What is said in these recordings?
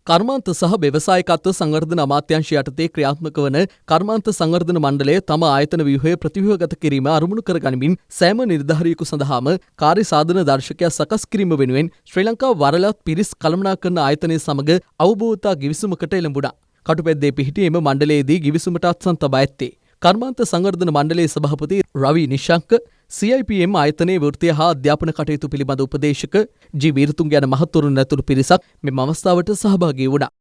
කර්මාන්ත සහ ව්‍යවසායකත්ව සංවර්ධන අමාත්‍යාංශය යටතේ ක්‍රියාත්මක වන කර්මාන්ත සංවර්ධන මණ්ඩලය තම ආයතන ව්‍යුහය ප්‍රතිව්‍යුහගත කිරීම අරමුණු කර ගනිමින් සෑම නිලධාරියෙකු සඳහාම කාර්ය සාධන දර්ශකයක් සකස් කිරීම වෙනුවෙන් ශ්‍රී ලංකා වරලත් පිරිස් කළමනාකරන ආයතනය සමග අවබෝධතා ගිවිසුමකට එළඹුණා. කටුපැද්දේ පිහිටි එම මණ්ඩලයේදී ගිවිසුමට අත්සන් තබා ඇත්තේ කර්මාන්ත සංවර්ධන මණ්ඩලයේ සභාපති රවි නිශංක, CIPM ආයතනයේ වෘත්තීය හා අධ්‍යාපන කටයුතු පිළිබඳ උපදේශක ජී වීරතුංග යන මහත්වරුන් ඇතුළු පිරිසක් මෙම අවස්ථාවට සහභාගී වුණා.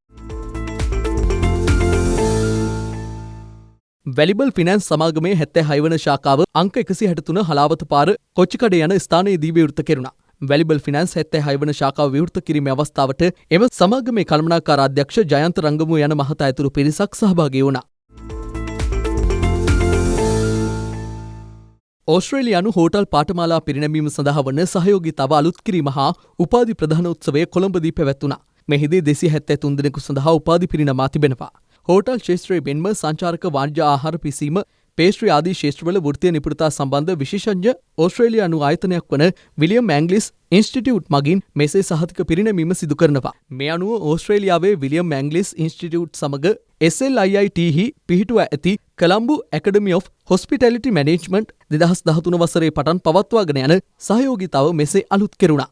වැලිබල් ෆිනෑන්ස් සමාගමේ 76 වන ශාඛාව අංක 163 හලාවත පාර කොච්චිකඩ යන ස්ථානයේදී විවෘත කෙරුණා. වැලිබල් ෆිනෑන්ස් 76 වන ශාඛාව විවෘත කිරීමේ අවස්ථාවට එම සමාගමේ කළමනාකාර අධ්‍යක්ෂ ජයන්ත රංගමු යන මහතා ඇතුළු පිරිසක් සහභාගී වුණා. ඕස්ට්‍රේලියානු හෝටල් පාඨමාලා පිරිනැමීම සඳහා වන සහයෝගී තව අලුත් කිරීම හා උපාධි ප්‍රදාන උත්සවය කොළඹදී පැවැත්වුණා. මෙහිදී 273 දෙනෙකු සඳහා උපාධි පිරිනමා තිබෙනවා. හෝටල් ක්ෂේත්‍රයේ මෙන්ම සංචාරක වාණිජ්‍ය ආහාර පිසීම, පේස්ට්‍රි ආදී ක්ෂේත්‍රවල වෘත්තීය නිපුණතා සම්බන්ධ විශේෂඥ ඕස්ට්‍රේලියානු ආයතනයක් වන විලියම් ඇන්ග්ලිස් ඉන්ස්ටිටියුට් මගින් මෙසේ සහතික පිරිනැමීම සිදු කරනවා. මේ අනුව ඕස්ට්‍රේලියාවේ විලියම් ඇන්ග්ලිස් ඉන්ස්ටිටියුට් සමග SLIIT හි පිහිටුවා ඇති කොළඹ ඇකඩමි ඔෆ් හොස්පිටැලිටි මැනේජ්මන්ට් 2013 වසරේ පටන් පවත්වාගෙන යන සහයෝගීතාව මෙසේ අලුත් කෙරුණා.